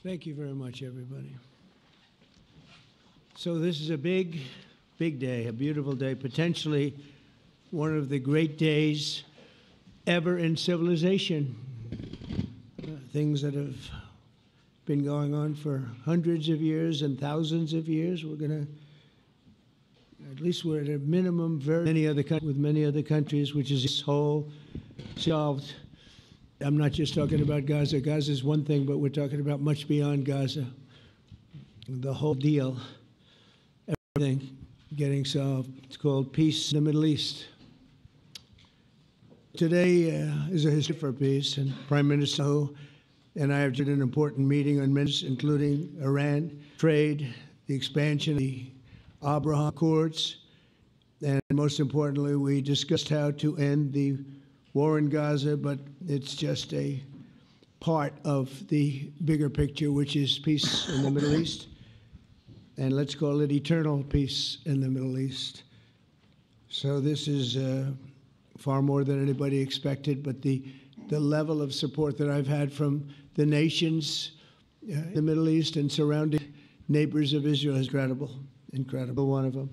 Thank you very much, everybody. So this is a big, big day, a beautiful day, potentially one of the great days ever in civilization. Things that have been going on for hundreds of years and thousands of years. We're going to, at least we're at a minimum, with many other countries, which is this whole solved. I'm not just talking about Gaza. Gaza is one thing, but we're talking about much beyond Gaza. The whole deal, everything getting solved. It's called peace in the Middle East. Today is a history for peace, and Prime Minister and I have had an important meeting on ministers, including Iran, trade, the expansion of the Abraham Accords, and most importantly, we discussed how to end the war in Gaza, but it's just a part of the bigger picture, which is peace in the Middle East, and let's call it eternal peace in the Middle East. So this is far more than anybody expected, but the level of support that I've had from the nations in the Middle East and surrounding neighbors of Israel is incredible, one of them.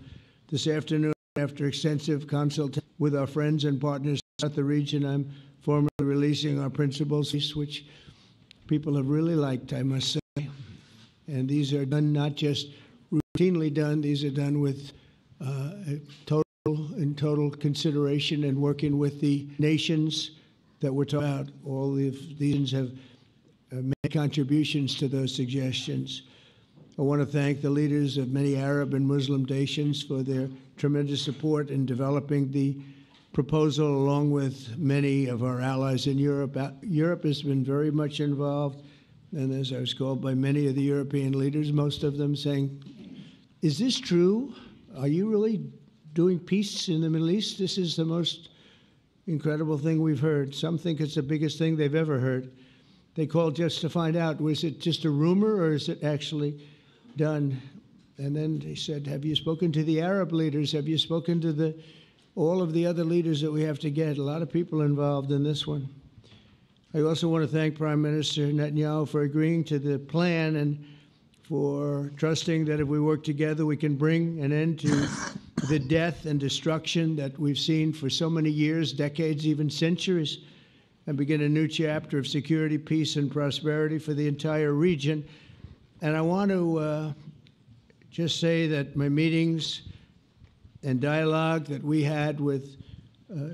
This afternoon, after extensive consultation with our friends and partners throughout the region, I'm formally releasing our principles, which people have really liked, I must say. And these are done not just routinely done, these are done with total consideration and working with the nations that we're talking about. All of these nations have made contributions to those suggestions. I want to thank the leaders of many Arab and Muslim nations for their tremendous support in developing the proposal, along with many of our allies in Europe. Europe has been very much involved, and as I was called by many of the European leaders, most of them saying, is this true? Are you really doing peace in the Middle East? This is the most incredible thing we've heard. Some think it's the biggest thing they've ever heard. They called just to find out, was it just a rumor or is it actually done? And then they said, have you spoken to the Arab leaders? Have you spoken to all of the other leaders that we have to get? A lot of people involved in this one. I also want to thank Prime Minister Netanyahu for agreeing to the plan and for trusting that if we work together, we can bring an end to the death and destruction that we've seen for so many years, decades, even centuries, and begin a new chapter of security, peace, and prosperity for the entire region. And I want to just say that my meetings and dialogue that we had with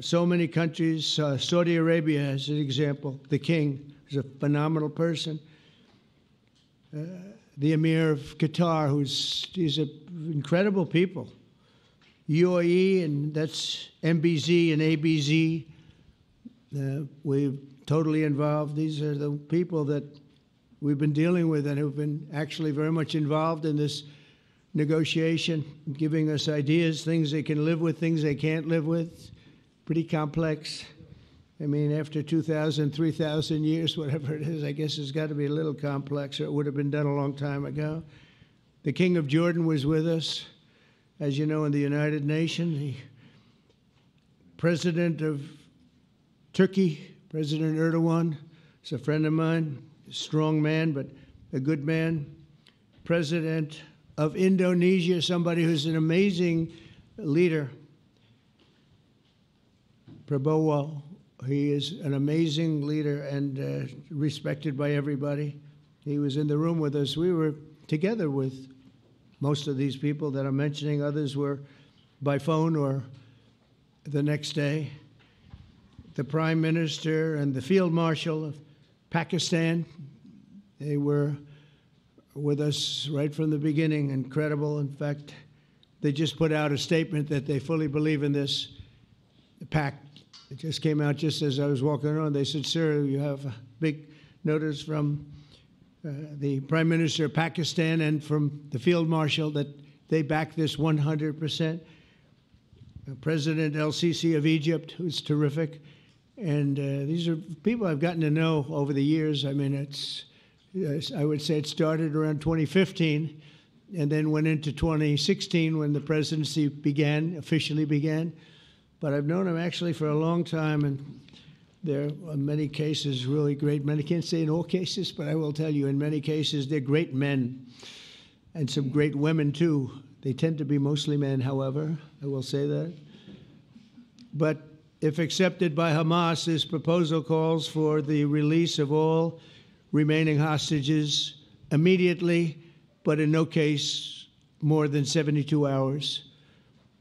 so many countries, Saudi Arabia as an example, the king is a phenomenal person. The Emir of Qatar, he's incredible people. UAE, and that's MBZ and ABZ. We're totally involved. These are the people that we've been dealing with and who've been actually very much involved in this negotiation, giving us ideas, things they can live with, things they can't live with. Pretty complex. I mean, after 2,000, 3,000 years, whatever it is, I guess it's got to be a little complex, or it would have been done a long time ago. The King of Jordan was with us, as you know, in the United Nations. The President of Turkey, President Erdogan, is a friend of mine, a strong man, but a good man. President of Indonesia, somebody who's an amazing leader, Prabowo. He is an amazing leader and respected by everybody. He was in the room with us. We were together with most of these people that I'm mentioning. Others were by phone or the next day. The Prime Minister and the Field Marshal of Pakistan, they were with us right from the beginning. Incredible. In fact, they just put out a statement that they fully believe in this pact. It just came out just as I was walking around. They said, sir, you have a big notice from the Prime Minister of Pakistan and from the Field Marshal that they back this 100%. President El-Sisi of Egypt, who's terrific. And these are people I've gotten to know over the years. I mean, I would say it started around 2015 and then went into 2016 when the presidency officially began. But I've known him actually for a long time, and There are many cases really great men. I can't say in all cases, but I will tell you in many cases they're great men and some great women too. They tend to be mostly men, however, I will say that. But if accepted by Hamas, this proposal calls for the release of all remaining hostages immediately, but in no case more than 72 hours.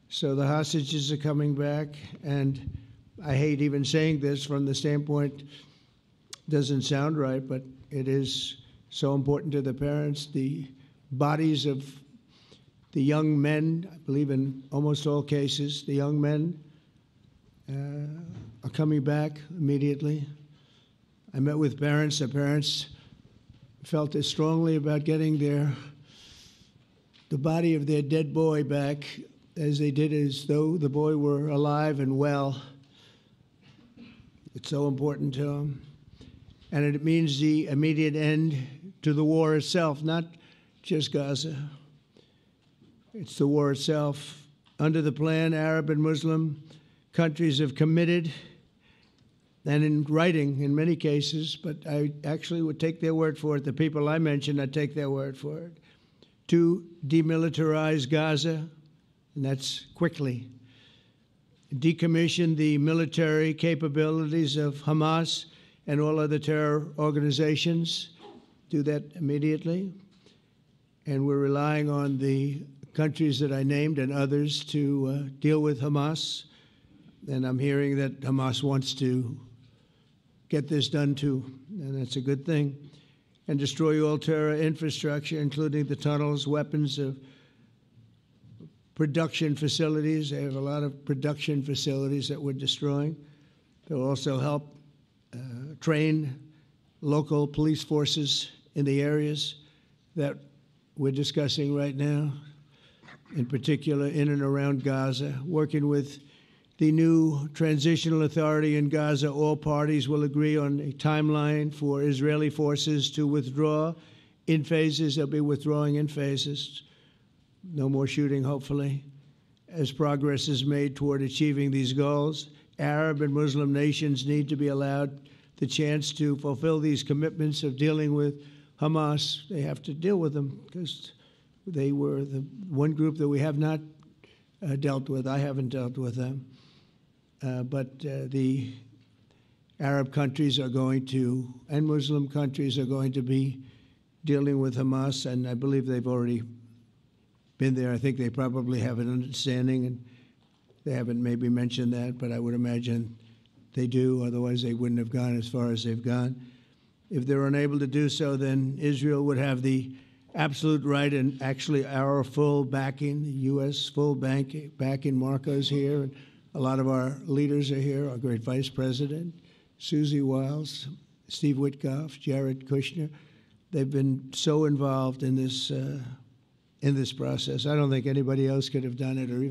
So the hostages are coming back, and I hate even saying this from the standpoint, doesn't sound right, but it is so important to the parents. The bodies of the young men, I believe in almost all cases, the young men are coming back immediately. I met with parents. The parents felt as strongly about getting the body of their dead boy back as they did as though the boy were alive and well. It's so important to them. And it means the immediate end to the war itself, not just Gaza. It's the war itself. Under the plan, Arab and Muslim countries have committed, and in writing in many cases, but I actually would take their word for it. The people I mentioned, I'd take their word for it, to demilitarize Gaza, and that's quickly. Decommission the military capabilities of Hamas and all other terror organizations. Do that immediately. And we're relying on the countries that I named and others to deal with Hamas. And I'm hearing that Hamas wants to get this done too, and that's a good thing. And destroy all terror infrastructure, including the tunnels, weapons of production facilities. They have a lot of production facilities that we're destroying. They'll also help train local police forces in the areas that we're discussing right now, in particular in and around Gaza, working with the new transitional authority in Gaza. All parties will agree on a timeline for Israeli forces to withdraw in phases. They'll be withdrawing in phases. No more shooting, hopefully. As progress is made toward achieving these goals, Arab and Muslim nations need to be allowed the chance to fulfill these commitments of dealing with Hamas. They have to deal with them because they were the one group that we have not dealt with. I haven't dealt with them. But the Arab countries are going to, and Muslim countries are going to be dealing with Hamas, and I believe they've already been there. I think they probably have an understanding, and they haven't maybe mentioned that, but I would imagine they do. Otherwise, they wouldn't have gone as far as they've gone. If they're unable to do so, then Israel would have the absolute right and actually our full backing, the U.S. full backing. Marco's here, and a lot of our leaders are here, our great Vice President, Susie Wiles, Steve Witkoff, Jared Kushner. They've been so involved in this process. I don't think anybody else could have done it or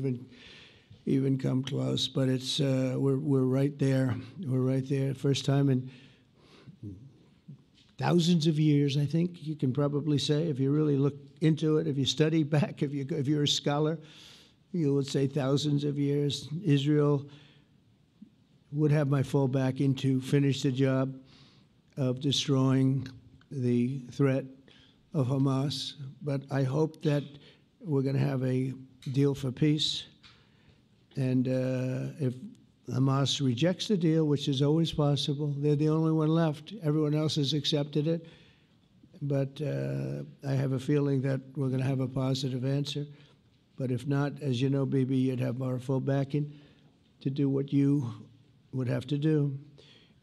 even come close, but it's we're right there. We're right there. First time in thousands of years, I think you can probably say, if you really look into it, if you study back, if you're a scholar, you would say thousands of years. Israel would have my full backing to finish the job of destroying the threat of Hamas. But I hope that we're going to have a deal for peace. And if Hamas rejects the deal, which is always possible, they're the only one left. Everyone else has accepted it. But I have a feeling that we're going to have a positive answer. But if not, as you know, Bibi, you'd have our full backing to do what you would have to do.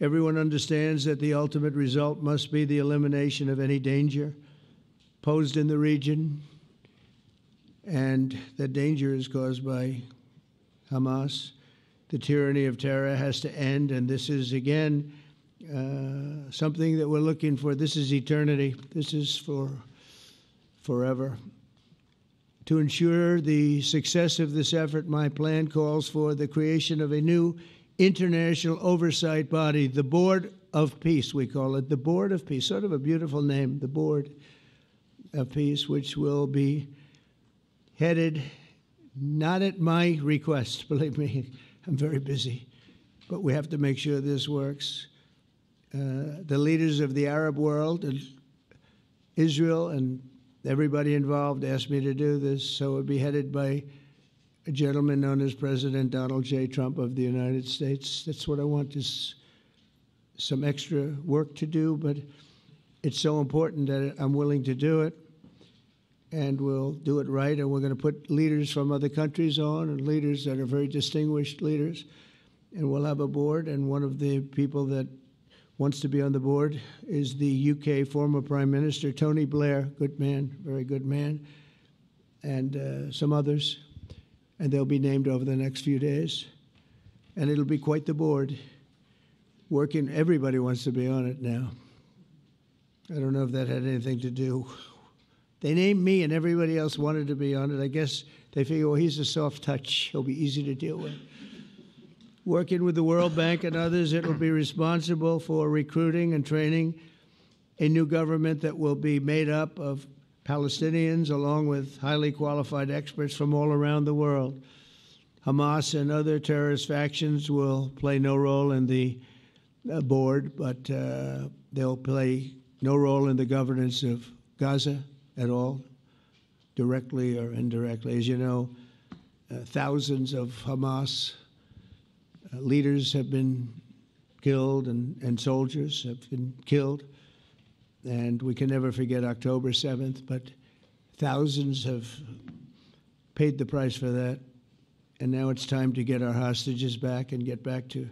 Everyone understands that the ultimate result must be the elimination of any danger posed in the region, and that danger is caused by Hamas. The tyranny of terror has to end, and this is, again, something that we're looking for. This is eternity. This is for forever. To ensure the success of this effort, my plan calls for the creation of a new international oversight body, the Board of Peace, we call it, the Board of Peace, sort of a beautiful name, the Board of Peace, which will be headed, not at my request, believe me, I'm very busy, but we have to make sure this works. The leaders of the Arab world and Israel and everybody involved asked me to do this, so it would be headed by a gentleman known as President Donald J. Trump of the United States. That's what I want, is some extra work to do, but it's so important that I'm willing to do it, and we'll do it right, and we're going to put leaders from other countries on, and leaders that are very distinguished leaders, and we'll have a board, and one of the people that wants to be on the board is the UK former Prime Minister, Tony Blair, good man, very good man, and some others, and they'll be named over the next few days, and it'll be quite the board. Working, everybody wants to be on it now. I don't know if that had anything to do. They named me and everybody else wanted to be on it. I guess they figure, well, he's a soft touch. He'll be easy to deal with. Working with the World Bank and others, it will be responsible for recruiting and training a new government that will be made up of Palestinians along with highly qualified experts from all around the world. Hamas and other terrorist factions will play no role in the board, but they'll play no role in the governance of Gaza at all, directly or indirectly. As you know, thousands of Hamas leaders have been killed and soldiers have been killed. And we can never forget October 7th, but thousands have paid the price for that. And now it's time to get our hostages back and get back to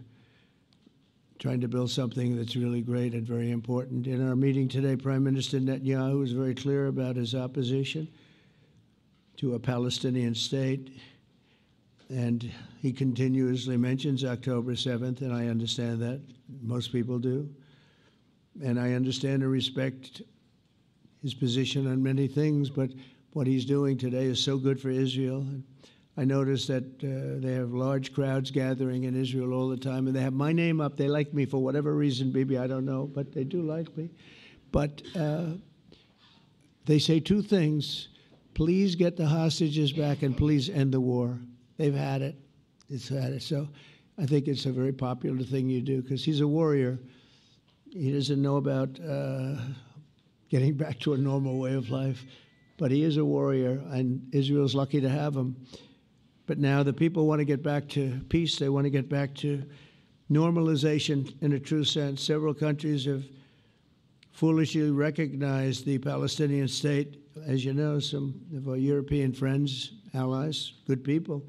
trying to build something that's really great and very important. In our meeting today, Prime Minister Netanyahu was very clear about his opposition to a Palestinian state. And he continuously mentions October 7th, and I understand that. Most people do. And I understand and respect his position on many things, but what he's doing today is so good for Israel. I notice that they have large crowds gathering in Israel all the time, and they have my name up. They like me for whatever reason, maybe I don't know, but they do like me. But they say two things: please get the hostages back and please end the war. They've had it. It's had it. So I think it's a very popular thing you do, because he's a warrior. He doesn't know about getting back to a normal way of life, but he is a warrior, and Israel's lucky to have him. But now the people want to get back to peace. They want to get back to normalization in a true sense. Several countries have foolishly recognized the Palestinian state. As you know, some of our European friends, allies, good people,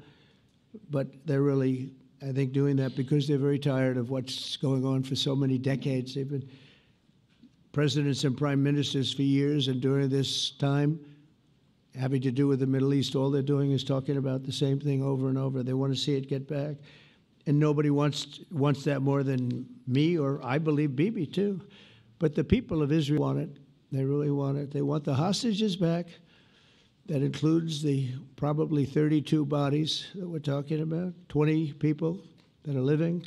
but they're really, I think, doing that because they're very tired of what's going on for so many decades. They've been presidents and prime ministers for years, and during this time, having to do with the Middle East, all they're doing is talking about the same thing over and over. They want to see it get back. And nobody wants that more than me, or I believe Bibi too. But the people of Israel want it. They really want it. They want the hostages back. That includes the probably 32 bodies that we're talking about, 20 people that are living,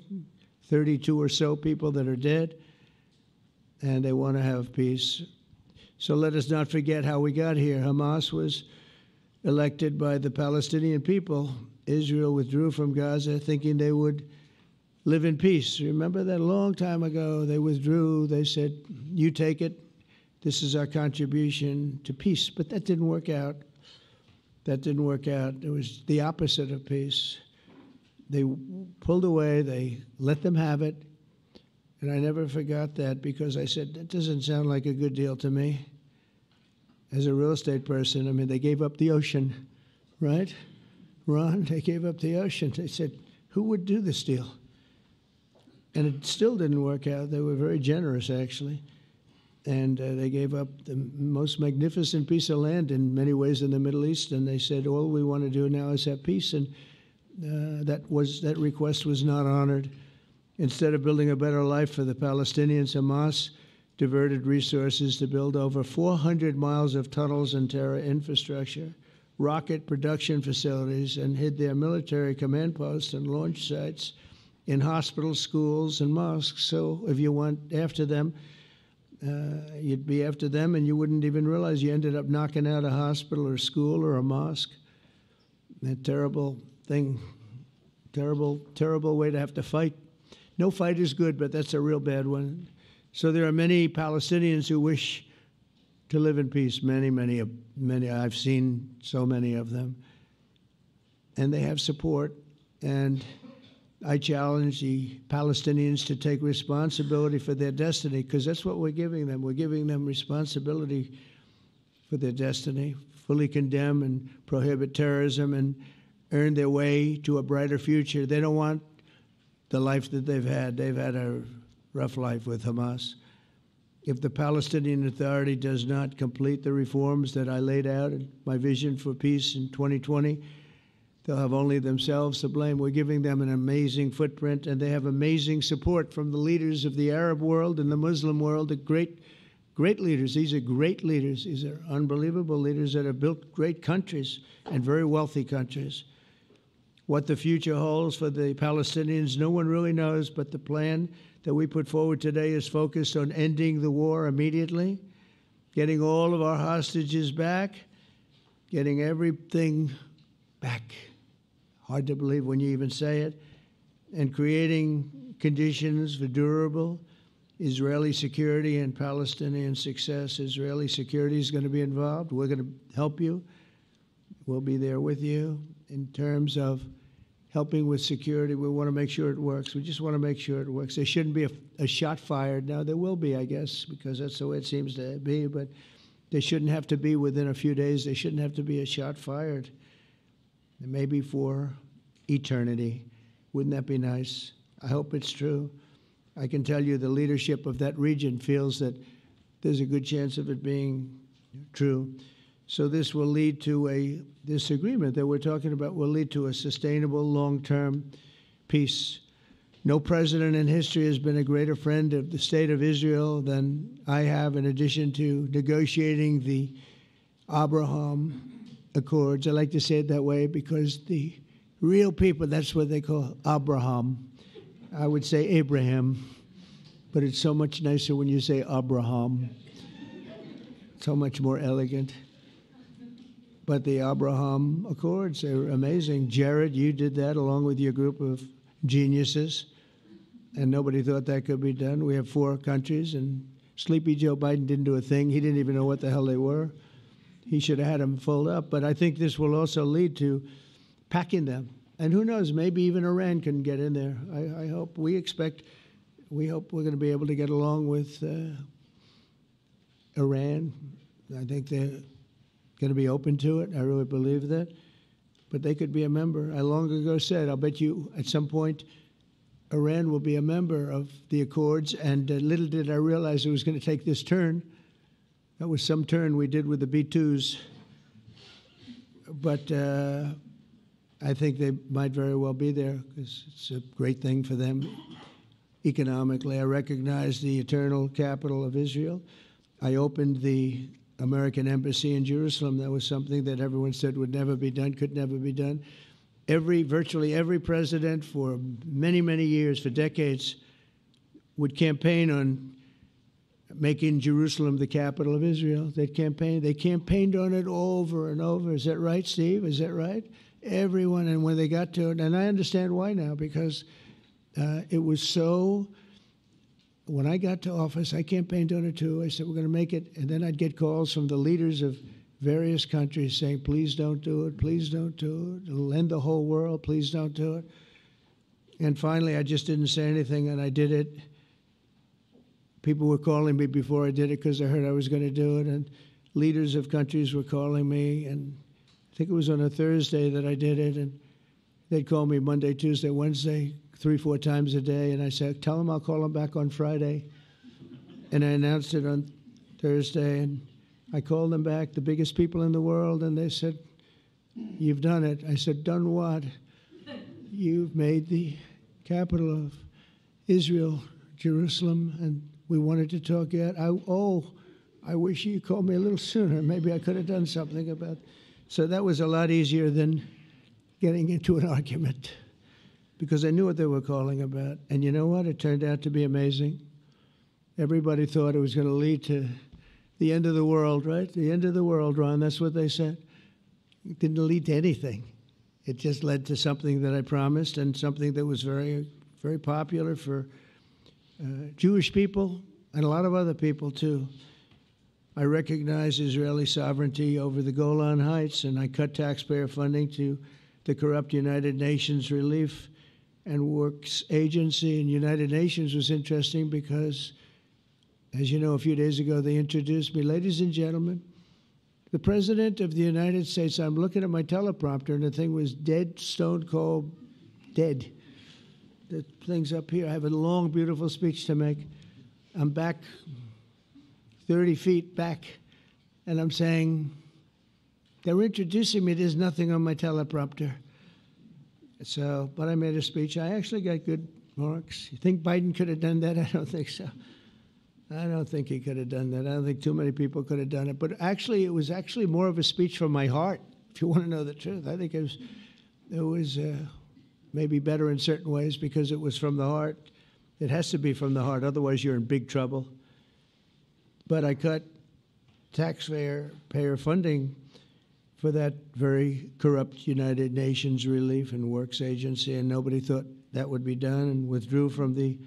32 or so people that are dead, and they want to have peace. So let us not forget how we got here. Hamas was elected by the Palestinian people. Israel withdrew from Gaza thinking they would live in peace. Remember that a long time ago? They withdrew. They said, you take it. This is our contribution to peace. But that didn't work out. That didn't work out. It was the opposite of peace. They pulled away. They let them have it. And I never forgot that, because I said, that doesn't sound like a good deal to me. As a real estate person, I mean, they gave up the ocean, right? Ron, they gave up the ocean. They said, who would do this deal? And it still didn't work out. They were very generous, actually. And they gave up the most magnificent piece of land in many ways in the Middle East. And they said, all we want to do now is have peace. And that request was not honored. Instead of building a better life for the Palestinians, Hamas diverted resources to build over 400 miles of tunnels and terror infrastructure, rocket production facilities, and hid their military command posts and launch sites in hospitals, schools, and mosques. So if you went after them, you'd be after them, and you wouldn't even realize you ended up knocking out a hospital or school or a mosque. A terrible thing, terrible, terrible way to have to fight. No fight is good, but that's a real bad one. So there are many Palestinians who wish to live in peace. Many. I've seen so many of them. And they have support. And I challenge the Palestinians to take responsibility for their destiny, because that's what we're giving them. We're giving them responsibility for their destiny, fully condemn and prohibit terrorism and earn their way to a brighter future. They don't want the life that they've had. They've had a rough life with Hamas. If the Palestinian Authority does not complete the reforms that I laid out in my vision for peace in 2020, they'll have only themselves to blame. We're giving them an amazing footprint, and they have amazing support from the leaders of the Arab world and the Muslim world, the great leaders. These are great leaders. These are unbelievable leaders that have built great countries and very wealthy countries. What the future holds for the Palestinians, no one really knows, but the plan that we put forward today is focused on ending the war immediately, getting all of our hostages back, getting everything back. Hard to believe when you even say it, and creating conditions for durable Israeli security and Palestinian success. Israeli security is going to be involved. We're going to help you. We'll be there with you in terms of helping with security. We want to make sure it works. We just want to make sure it works. There shouldn't be a shot fired. Now, there will be, I guess, because that's the way it seems to be, but there shouldn't have to be within a few days. There shouldn't have to be a shot fired. Maybe for eternity. Wouldn't that be nice? I hope it's true. I can tell you the leadership of that region feels that there's a good chance of it being true. So this will lead to this agreement that we're talking about will lead to a sustainable long-term peace. No president in history has been a greater friend of the state of Israel than I have, in addition to negotiating the Abraham Accords. I like to say it that way because the real people, that's what they call Abraham. I would say Abraham, but it's so much nicer when you say Abraham. So much more elegant. But the Abraham Accords, they're amazing. Jared, you did that along with your group of geniuses, and nobody thought that could be done. We have 4 countries, and Sleepy Joe Biden didn't do a thing. He didn't even know what the hell they were. He should have had them fold up. But I think this will also lead to packing them. And who knows, maybe even Iran can get in there. I hope, we hope we're going to be able to get along with Iran. I think they're going to be open to it. I really believe that. But they could be a member. I long ago said, I'll bet you at some point Iran will be a member of the Accords. And little did I realize it was going to take this turn. That was some turn we did with the B-2s. But I think they might very well be there because it's a great thing for them economically. I recognize the eternal capital of Israel. I opened the American embassy in Jerusalem. That was something that everyone said would never be done, could never be done. Virtually every president for many, many years, for decades, would campaign on making Jerusalem the capital of Israel. They campaigned on it over and over. Is that right, Steve? Is that right? Everyone, and when they got to it, and I understand why now, because it was so, when I got to office, I campaigned on it too. I said, we're going to make it, and then I'd get calls from the leaders of various countries saying, please don't do it, please don't do it. It'll end the whole world, please don't do it. And finally, I just didn't say anything, and I did it. People were calling me before I did it because I heard I was going to do it, and leaders of countries were calling me, and I think it was on a Thursday that I did it, and they'd call me Monday, Tuesday, Wednesday, 3-4 times a day, and I said, tell them I'll call them back on Friday. And I announced it on Thursday, and I called them back, the biggest people in the world, and they said, you've done it. I said, done what? You've made the capital of Israel, Jerusalem, and we wanted to talk yet. I wish you called me a little sooner. Maybe I could have done something about it. So that was a lot easier than getting into an argument because I knew what they were calling about. And you know what? It turned out to be amazing. Everybody thought it was going to lead to the end of the world, right? The end of the world, Ron, that's what they said. It didn't lead to anything. It just led to something that I promised and something that was very, very popular for Jewish people and a lot of other people, too. I recognize Israeli sovereignty over the Golan Heights, and I cut taxpayer funding to the corrupt United Nations Relief and Works Agency. And United Nations was interesting because, as you know, a few days ago they introduced me. Ladies and gentlemen, the President of the United States. I'm looking at my teleprompter, and the thing was dead, stone cold, dead. The thing's up here. I have a long, beautiful speech to make. I'm back 30 feet back, and I'm saying, they're introducing me. There's nothing on my teleprompter. So, but I made a speech. I actually got good marks. You think Biden could have done that? I don't think so. I don't think he could have done that. I don't think too many people could have done it. But actually, it was actually more of a speech from my heart, if you want to know the truth. I think it was maybe better in certain ways because it was from the heart. It has to be from the heart. Otherwise, you're in big trouble. But I cut taxpayer funding for that very corrupt United Nations Relief and Works Agency, and nobody thought that would be done, and withdrew from the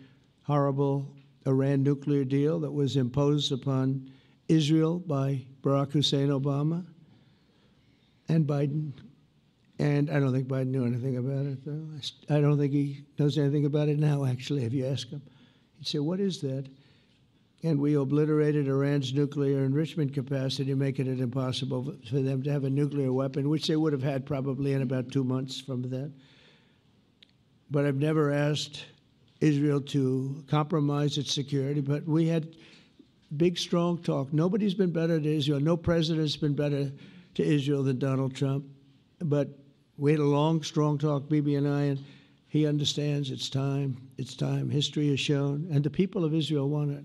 horrible Iran nuclear deal that was imposed upon Israel by Barack Hussein Obama and Biden. And I don't think Biden knew anything about it, though. I don't think he knows anything about it now, actually, if you ask him. He'd say, what is that? And we obliterated Iran's nuclear enrichment capacity, making it impossible for them to have a nuclear weapon, which they would have had probably in about 2 months from that. But I've never asked Israel to compromise its security, but we had big, strong talk. Nobody's been better to Israel. No president's been better to Israel than Donald Trump. But we had a long, strong talk, Bibi and I, and he understands it's time. It's time. History has shown, and the people of Israel want it.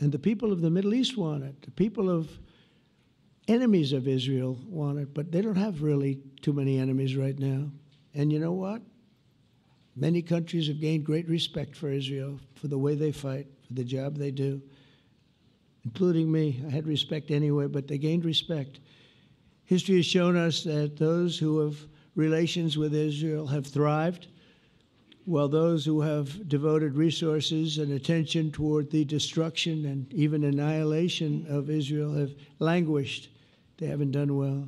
And the people of the Middle East want it. The people of enemies of Israel want it, but they don't have really too many enemies right now. And you know what? Many countries have gained great respect for Israel, for the way they fight, for the job they do, including me. I had respect anyway, but they gained respect. History has shown us that those who have relations with Israel have thrived, while those who have devoted resources and attention toward the destruction and even annihilation of Israel have languished. They haven't done well.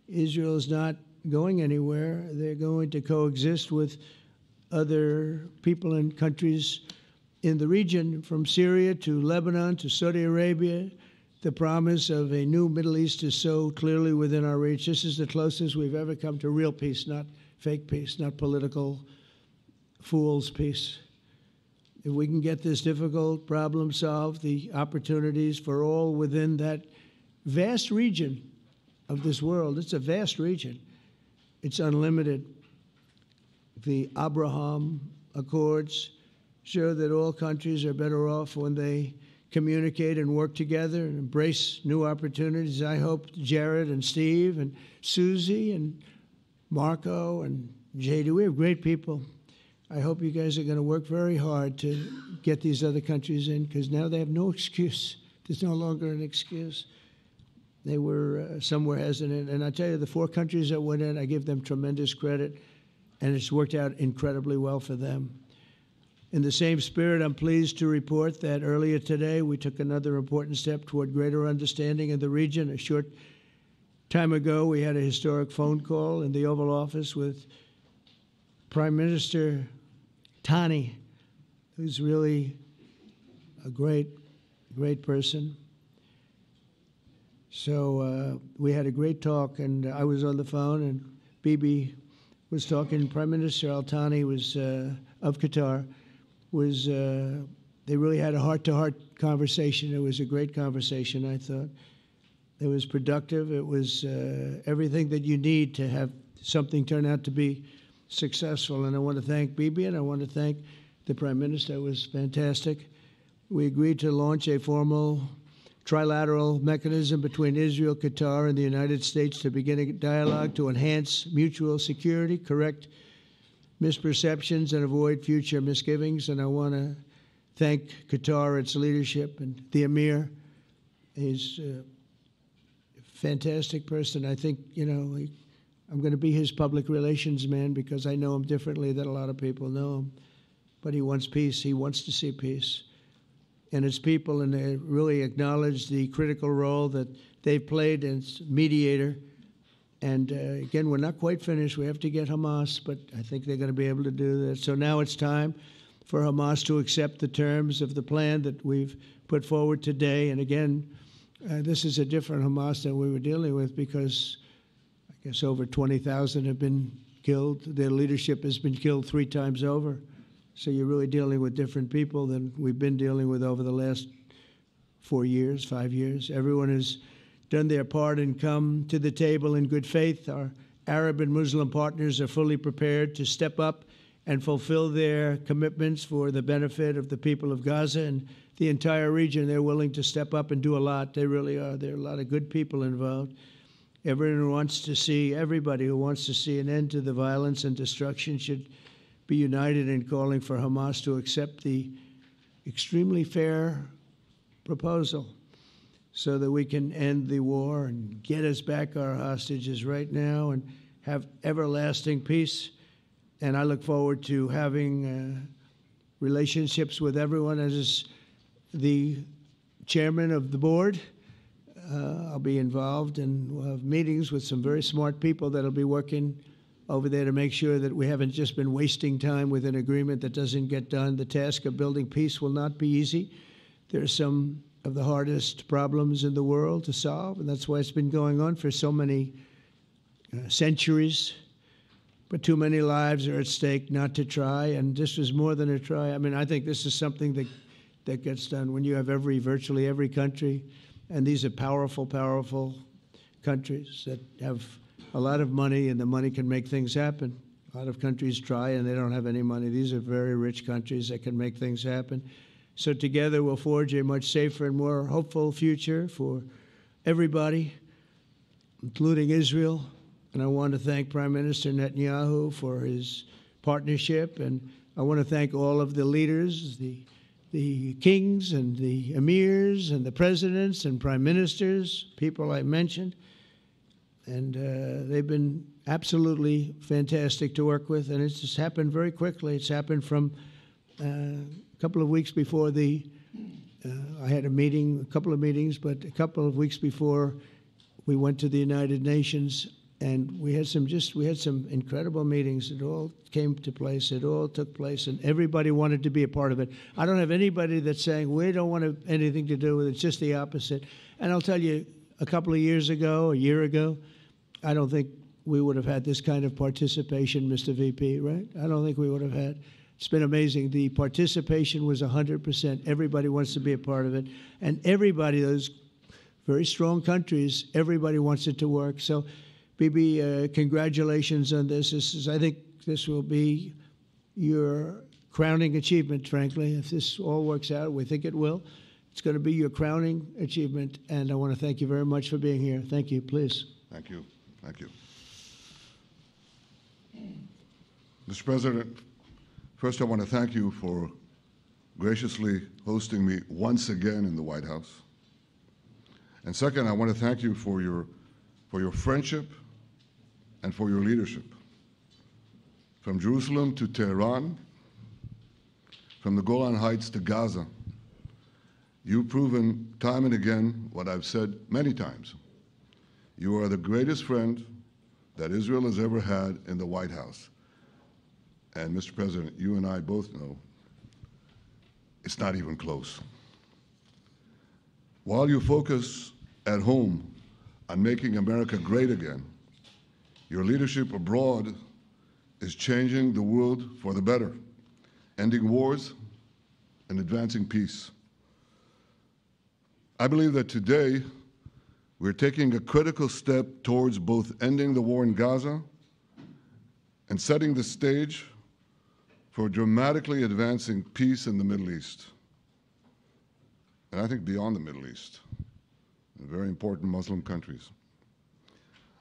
Israel is not going anywhere. They're going to coexist with other people and countries in the region, from Syria to Lebanon to Saudi Arabia. The promise of a new Middle East is so clearly within our reach. This is the closest we've ever come to real peace, not fake peace, not political fool's peace. If we can get this difficult problem solved, the opportunities for all within that vast region of this world, it's a vast region, it's unlimited. The Abraham Accords show that all countries are better off when they communicate and work together and embrace new opportunities. I hope Jared and Steve and Susie and Marco and JD, we have great people. I hope you guys are going to work very hard to get these other countries in, because now they have no excuse. There's no longer an excuse. They were somewhere hesitant. And I tell you, the 4 countries that went in, I give them tremendous credit, and it's worked out incredibly well for them. In the same spirit, I'm pleased to report that earlier today we took another important step toward greater understanding in the region. A short time ago, we had a historic phone call in the Oval Office with Prime Minister Tani, who's really a great person. So we had a great talk, and I was on the phone, and Bibi was talking. Prime Minister Al-Thani was of Qatar. They really had a heart-to-heart conversation. It was a great conversation, I thought. It was productive. It was everything that you need to have something turn out to be successful. And I want to thank Bibi, and I want to thank the Prime Minister. It was fantastic. We agreed to launch a formal trilateral mechanism between Israel, Qatar, and the United States to begin a dialogue to enhance mutual security, correct misperceptions, and avoid future misgivings. And I want to thank Qatar, its leadership, and the Emir. He's a fantastic person. I think, I'm going to be his public relations man because I know him differently than a lot of people know him. but he wants peace. He wants to see peace. And its people, and they really acknowledge the critical role that they've played as mediator. And again, we're not quite finished. We have to get Hamas, but I think they're going to be able to do that. So now it's time for Hamas to accept the terms of the plan that we've put forward today. And again, this is a different Hamas than we were dealing with, because I guess over 20,000 have been killed. Their leadership has been killed 3 times over. So you're really dealing with different people than we've been dealing with over the last 4 years, 5 years. Everyone has done their part and come to the table in good faith. Our Arab and Muslim partners are fully prepared to step up and fulfill their commitments for the benefit of the people of Gaza and the entire region. They're willing to step up and do a lot. They really are. There are a lot of good people involved. Everyone who wants to see, everybody who wants to see an end to the violence and destruction should be united in calling for Hamas to accept the extremely fair proposal so that we can end the war and get us back our hostages right now and have everlasting peace. And I look forward to having relationships with everyone. As the chairman of the board, I'll be involved, and we'll have meetings with some very smart people that'll be working over there to make sure that we haven't just been wasting time with an agreement that doesn't get done. The task of building peace will not be easy. There are some of the hardest problems in the world to solve, and that's why it's been going on for so many centuries. But too many lives are at stake not to try, and this was more than a try. I mean, I think this is something that gets done when you have virtually every country, and these are powerful, powerful countries that have a lot of money, and the money can make things happen. A lot of countries try, and they don't have any money. These are very rich countries that can make things happen. So together we'll forge a much safer and more hopeful future for everybody, including Israel. And I want to thank Prime Minister Netanyahu for his partnership. And I want to thank all of the leaders, the kings and the emirs and the presidents and prime ministers, people I mentioned. And they've been absolutely fantastic to work with. And it's just happened very quickly. It's happened from a couple of weeks before I had a couple of meetings, but a couple of weeks before we went to the United Nations. And we had some incredible meetings. It all came to place. It all took place, and everybody wanted to be a part of it. I don't have anybody that's saying we don't want anything to do with it. It's just the opposite. And I'll tell you, a couple of years ago, a year ago, I don't think we would have had this kind of participation, Mr. VP, right? I don't think we would have had. It's been amazing. The participation was 100%. Everybody wants to be a part of it, and everybody, those very strong countries, everybody wants it to work. So. Bibi, congratulations on this. I think this will be your crowning achievement, frankly. If this all works out, we think it will. It's going to be your crowning achievement, and I want to thank you very much for being here. Thank you. Please. Thank you. Thank you. Mr. President, first I want to thank you for graciously hosting me once again in the White House. And second, I want to thank you for your friendship and for your leadership. From Jerusalem to Tehran, from the Golan Heights to Gaza, you've proven time and again what I've said many times. You are the greatest friend that Israel has ever had in the White House. And Mr. President, you and I both know it's not even close. While you focus at home on making America great again, your leadership abroad is changing the world for the better, ending wars and advancing peace. I believe that today we're taking a critical step towards both ending the war in Gaza and setting the stage for dramatically advancing peace in the Middle East, and I think beyond the Middle East, in very important Muslim countries.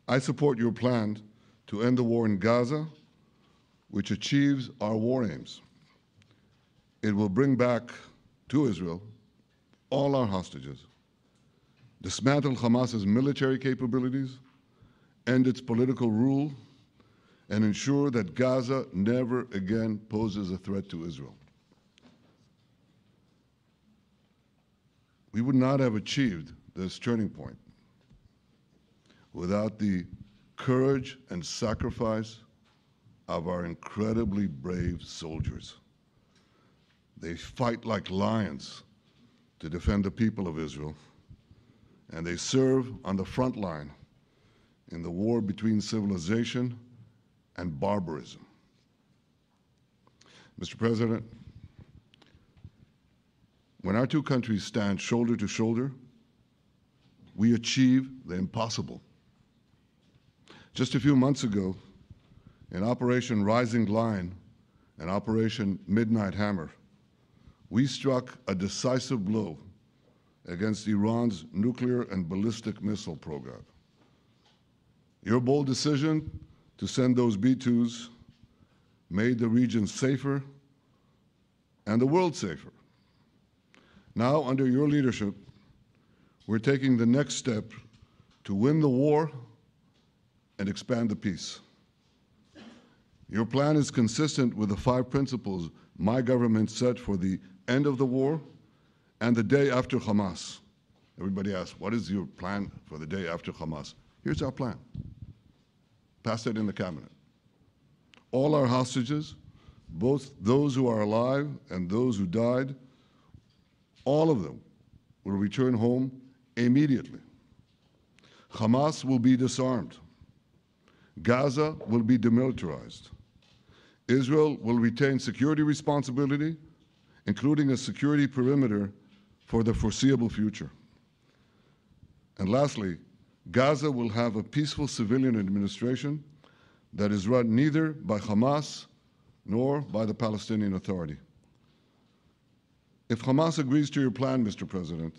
I support your plan to end the war in Gaza, which achieves our war aims. It will bring back to Israel all our hostages, dismantle Hamas's military capabilities, end its political rule, and ensure that Gaza never again poses a threat to Israel. we would not have achieved this turning point without the courage and sacrifice of our incredibly brave soldiers. They fight like lions to defend the people of Israel, and they serve on the front line in the war between civilization and barbarism. Mr. President, when our two countries stand shoulder to shoulder, we achieve the impossible. Just a few months ago, in Operation Rising Lion and Operation Midnight Hammer, we struck a decisive blow against Iran's nuclear and ballistic missile program. Your bold decision to send those B-2s made the region safer and the world safer. Now, under your leadership, we're taking the next step to win the war and expand the peace. Your plan is consistent with the 5 principles my government set for the end of the war and the day after Hamas. Everybody asks, what is your plan for the day after Hamas? Here's our plan. Passed it in the cabinet. All our hostages, both those who are alive and those who died, all of them will return home immediately. Hamas will be disarmed. Gaza will be demilitarized. Israel will retain security responsibility, including a security perimeter for the foreseeable future. And lastly, Gaza will have a peaceful civilian administration that is run neither by Hamas nor by the Palestinian Authority. If Hamas agrees to your plan, Mr. President,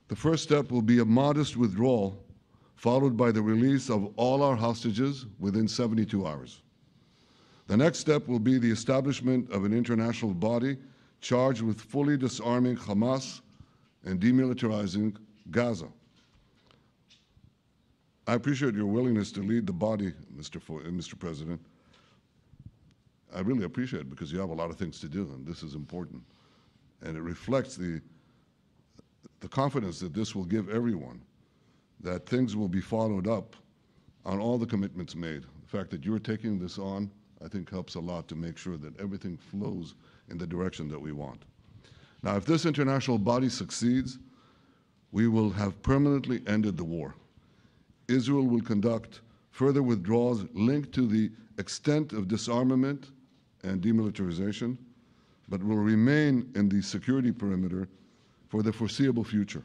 the first step will be a modest withdrawal, followed by the release of all our hostages within 72 hours. The next step will be the establishment of an international body charged with fully disarming Hamas and demilitarizing Gaza. I appreciate your willingness to lead the body, Mr. President. I really appreciate it because you have a lot of things to do, and this is important. And it reflects the confidence that this will give everyone, that things will be followed up on all the commitments made. The fact that you're taking this on, I think, helps a lot to make sure that everything flows in the direction that we want. Now, if this international body succeeds, we will have permanently ended the war. Israel will conduct further withdrawals linked to the extent of disarmament and demilitarization, but will remain in the security perimeter for the foreseeable future.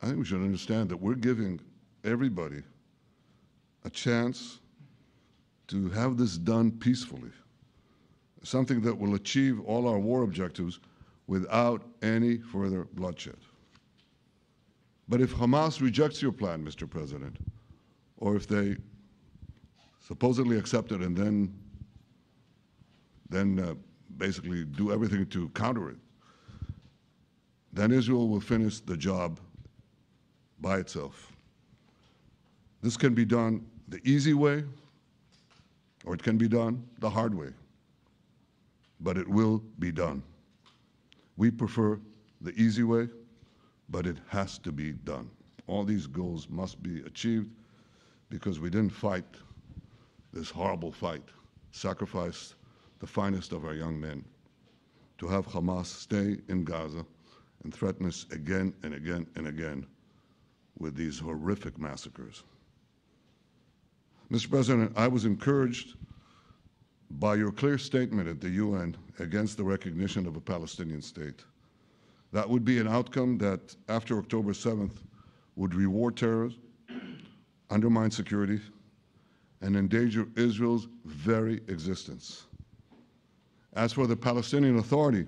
I think we should understand that we're giving everybody a chance to have this done peacefully, something that will achieve all our war objectives without any further bloodshed. But if Hamas rejects your plan, Mr. President, or if they supposedly accept it and then basically do everything to counter it, then Israel will finish the job by itself. This can be done the easy way, or it can be done the hard way, but it will be done. We prefer the easy way, but it has to be done. All these goals must be achieved because we didn't fight this horrible fight, sacrifice the finest of our young men to have Hamas stay in Gaza and threaten us again and again and again with these horrific massacres. Mr. President, I was encouraged by your clear statement at the UN against the recognition of a Palestinian state. That would be an outcome that, after October 7th, would reward terrorism, undermine security, and endanger Israel's very existence. As for the Palestinian Authority,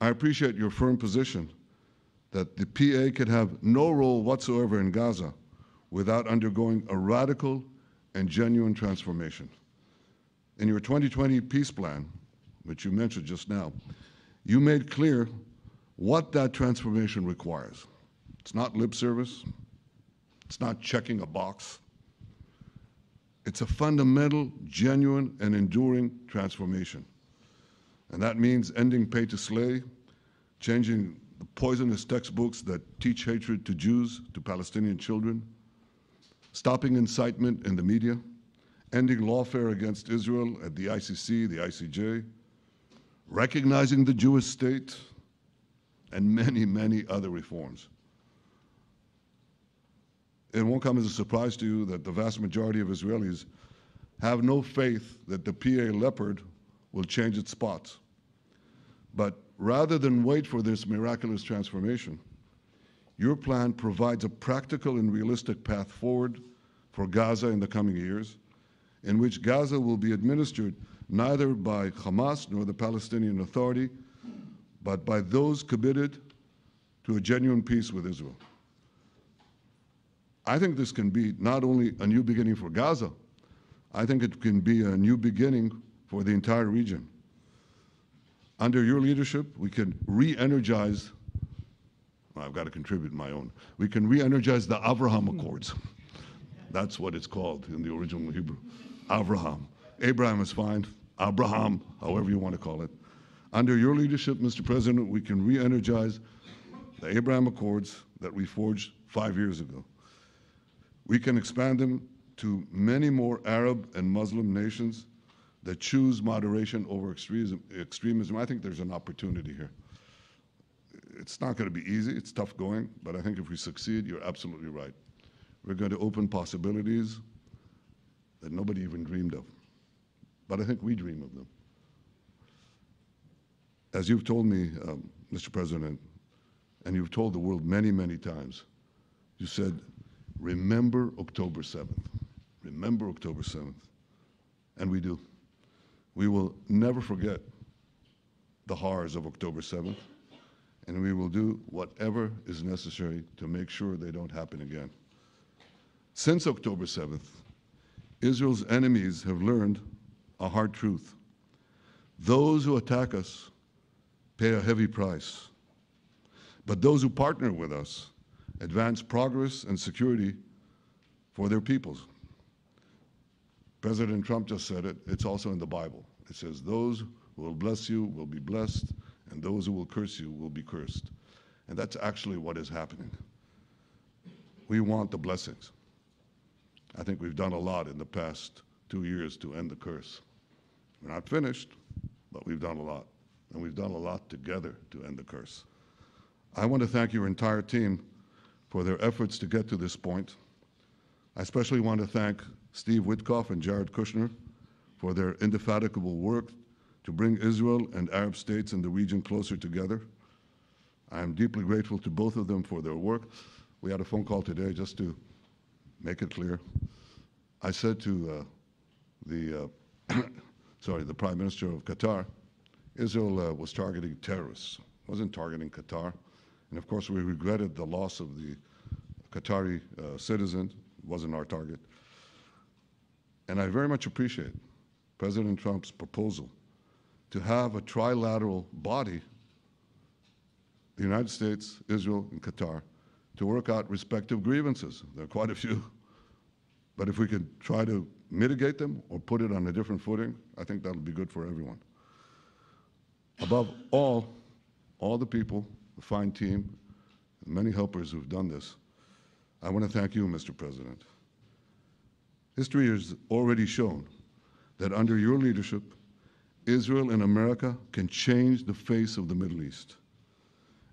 I appreciate your firm position that the PA could have no role whatsoever in Gaza without undergoing a radical and genuine transformation. In your 2020 peace plan, which you mentioned just now, you made clear what that transformation requires. It's not lip service. It's not checking a box. It's a fundamental, genuine, and enduring transformation. And that means ending pay to slay, changing the poisonous textbooks that teach hatred to Jews, to Palestinian children, stopping incitement in the media, ending lawfare against Israel at the ICC, the ICJ, recognizing the Jewish state, and many, many other reforms. It won't come as a surprise to you that the vast majority of Israelis have no faith that the PA Leopard will change its spots. But rather than wait for this miraculous transformation, your plan provides a practical and realistic path forward for Gaza in the coming years, in which Gaza will be administered neither by Hamas nor the Palestinian Authority, but by those committed to a genuine peace with Israel. I think this can be not only a new beginning for Gaza, I think it can be a new beginning for the entire region. Under your leadership, we can re-energize, well, I've got to contribute my own, we can re-energize the Abraham Accords. That's what it's called in the original Hebrew, Abraham. Abraham is fine, Abraham, however you want to call it. Under your leadership, Mr. President, we can re-energize the Abraham Accords that we forged 5 years ago. We can expand them to many more Arab and Muslim nations that choose moderation over extremism. I think there's an opportunity here. It's not going to be easy. It's tough going. But I think if we succeed, you're absolutely right. We're going to open possibilities that nobody even dreamed of. But I think we dream of them. As you've told me, Mr. President, and you've told the world many, many times, you said, remember October 7th. Remember October 7th. And we do. We will never forget the horrors of October 7th, and we will do whatever is necessary to make sure they don't happen again. Since October 7th, Israel's enemies have learned a hard truth. Those who attack us pay a heavy price, but those who partner with us advance progress and security for their peoples. President Trump just said it. It's also in the Bible. It says, those who will bless you will be blessed, and those who will curse you will be cursed. And that's actually what is happening. We want the blessings. I think we've done a lot in the past 2 years to end the curse. We're not finished, but we've done a lot. And we've done a lot together to end the curse. I want to thank your entire team for their efforts to get to this point. I especially want to thank Steve Witkoff and Jared Kushner for their indefatigable work to bring Israel and Arab states in the region closer together. I am deeply grateful to both of them for their work. We had a phone call today just to make it clear. I said to the Prime Minister of Qatar, Israel was targeting terrorists, wasn't targeting Qatar. And of course, we regretted the loss of the Qatari citizen, wasn't our target. And I very much appreciate President Trump's proposal to have a trilateral body, the United States, Israel, and Qatar, to work out respective grievances. There are quite a few. But if we could try to mitigate them or put it on a different footing, I think that'll be good for everyone. Above all the people, the fine team, and many helpers who've done this, I want to thank you, Mr. President. History has already shown that under your leadership, Israel and America can change the face of the Middle East.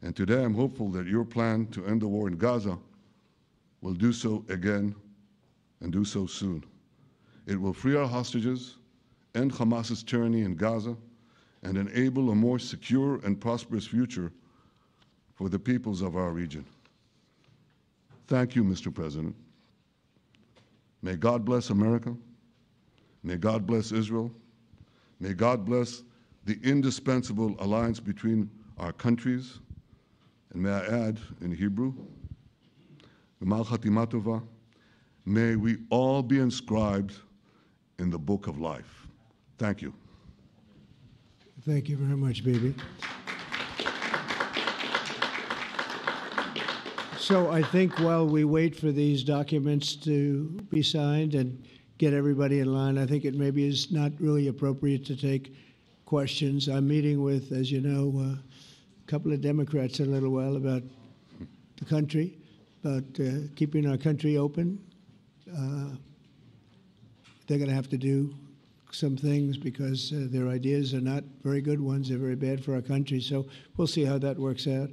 And today I'm hopeful that your plan to end the war in Gaza will do so again and do so soon. It will free our hostages, end Hamas's tyranny in Gaza, and enable a more secure and prosperous future for the peoples of our region. Thank you, Mr. President. May God bless America. May God bless Israel. May God bless the indispensable alliance between our countries. And may I add in Hebrew, G'mal Chatima Tova, may we all be inscribed in the book of life. Thank you. Thank you very much, Bibi. So I think while we wait for these documents to be signed and get everybody in line, I think it maybe is not really appropriate to take questions. I'm meeting with, as you know, couple of Democrats in a little while about the country, about keeping our country open. They're going to have to do some things because their ideas are not very good ones. They're very bad for our country. So we'll see how that works out.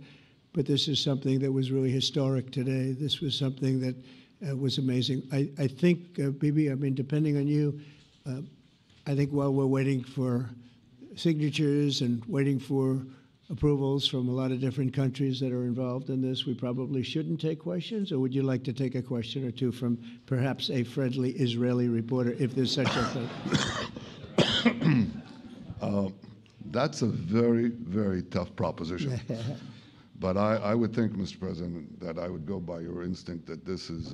But this is something that was really historic today. This was something that was amazing. I think, Bibi, I mean, depending on you, I think while we're waiting for signatures and waiting for approvals from a lot of different countries that are involved in this, we probably shouldn't take questions? Or would you like to take a question or two from perhaps a friendly Israeli reporter, if there's such a thing? That's a very, very tough proposition. But I would think, Mr. President, that I would go by your instinct that this is,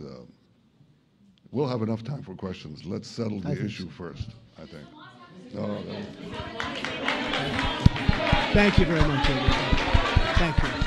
we'll have enough time for questions. Let's settle the issue first, I think. Thank you very much, everybody. Thank you.